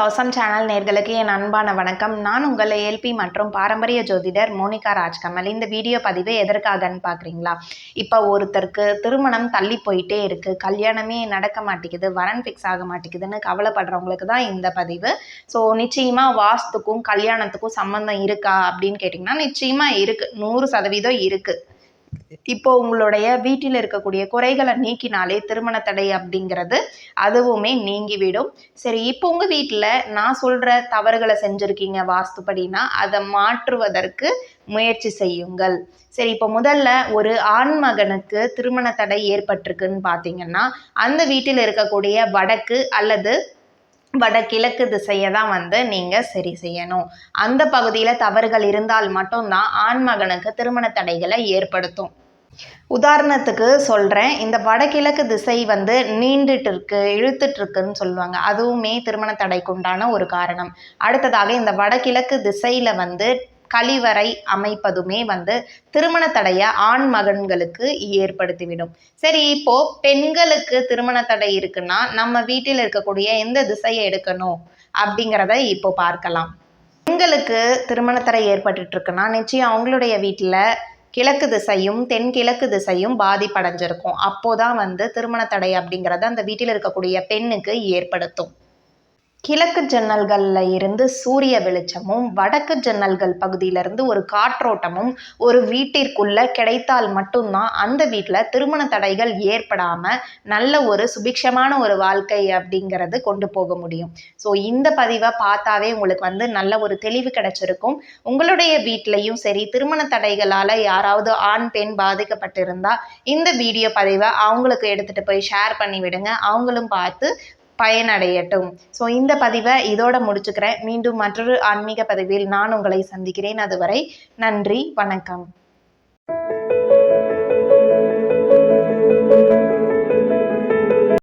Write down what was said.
Awesome channel நேர்களுக்கு என் அன்பான வணக்கம். நான் உங்கள் ஏஎல்பி மற்றும் பாரம்பரிய ஜோதிடர் மோனிகா ராஜ்கமல். இந்த வீடியோ பதிவு எதற்காகன்னு பார்க்குறீங்களா? இப்போ ஒருத்தருக்கு திருமணம் தள்ளி போயிட்டே இருக்குது, கல்யாணமே நடக்க மாட்டேங்குது, வரன் ஃபிக்ஸ் ஆக மாட்டேங்குதுன்னு கவலைப்படுறவங்களுக்கு தான் இந்த பதிவு. ஸோ நிச்சயமாக வாஸ்துக்கும் கல்யாணத்துக்கும் சம்மந்தம் இருக்கா அப்படின்னு கேட்டிங்கன்னா நிச்சயமாக இருக்குது, 100% இருக்குது. இப்போ உங்களுடைய வீட்டில் இருக்கக்கூடிய குறைகளை நீக்கினாலே திருமண தடை அப்படிங்கிறது அதுவுமே நீங்கிவிடும். சரி, இப்போ உங்கள் வீட்டில் நான் சொல்கிற தவறுகளை செஞ்சுருக்கீங்க வாஸ்துப்படினா அதை மாற்றுவதற்கு முயற்சி செய்யுங்கள். சரி, இப்போ முதல்ல ஒரு ஆண் மகனுக்கு திருமண தடை ஏற்பட்டிருக்குன்னு பார்த்தீங்கன்னா அந்த வீட்டில் இருக்கக்கூடிய வடக்கு அல்லது வடகிழக்கு திசையை தான் நீங்கள் சரி செய்யணும். அந்த பகுதியில் தவறுகள் இருந்தால் மட்டும்தான் ஆண் மகனுக்கு திருமண தடைகளை ஏற்படுத்தும். உதாரணத்துக்கு சொல்கிறேன், இந்த வடகிழக்கு திசை நீண்டுட்டு இருக்கு, இழுத்துட்டு இருக்குன்னு சொல்லுவாங்க, அதுவுமே திருமண தடைக்கு உண்டான ஒரு காரணம். அடுத்ததாக இந்த வடகிழக்கு திசையில் கழிவறை அமைப்பதுமே திருமண தடையை ஆண் மகன்களுக்கு ஏற்படுத்திவிடும். சரி, இப்போ பெண்களுக்கு திருமண தடை இருக்குன்னா நம்ம வீட்டில் இருக்கக்கூடிய எந்த திசையை எடுக்கணும் அப்படிங்கிறத இப்போ பார்க்கலாம். பெண்களுக்கு திருமண தடை ஏற்பட்டுட்டு இருக்குன்னா நிச்சயம் அவங்களுடைய வீட்டில் கிழக்கு திசையும் தென்கிழக்கு திசையும் பாதிப்படைஞ்சிருக்கும். அப்போதான் திருமண தடை அப்படிங்கிறத அந்த வீட்டில் இருக்கக்கூடிய பெண்ணுக்கு ஏற்படுத்தும். கிழக்கு ஜன்னல்களில் இருந்து சூரிய வெளிச்சமும் வடக்கு ஜன்னல்கள் பகுதியிலிருந்து ஒரு காற்றோட்டமும் ஒரு வீட்டிற்குள்ள கிடைத்தால் மட்டும்தான் அந்த வீட்டில் திருமண தடைகள் ஏற்படாமல் நல்ல ஒரு சுபிக்ஷமான ஒரு வாழ்க்கை அப்படிங்கிறது கொண்டு போக முடியும். ஸோ இந்த பதிவை பார்த்தாவே உங்களுக்கு நல்ல ஒரு தெளிவு கிடைச்சிருக்கும். உங்களுடைய வீட்லையும் சரி திருமண தடைகளால் யாராவது ஆண் பெண் பாதிக்கப்பட்டிருந்தால் இந்த வீடியோ பதிவை அவங்களுக்கு எடுத்துகிட்டு போய் ஷேர் பண்ணி விடுங்க, அவங்களும் பார்த்து பயனடையட்டும். ஸோ இந்த பதிவை இதோட முடிச்சுக்கிறேன். மீண்டும் மற்றொரு ஆன்மீக பதிவில் நான் உங்களை சந்திக்கிறேன். அதுவரை நன்றி, வணக்கம்.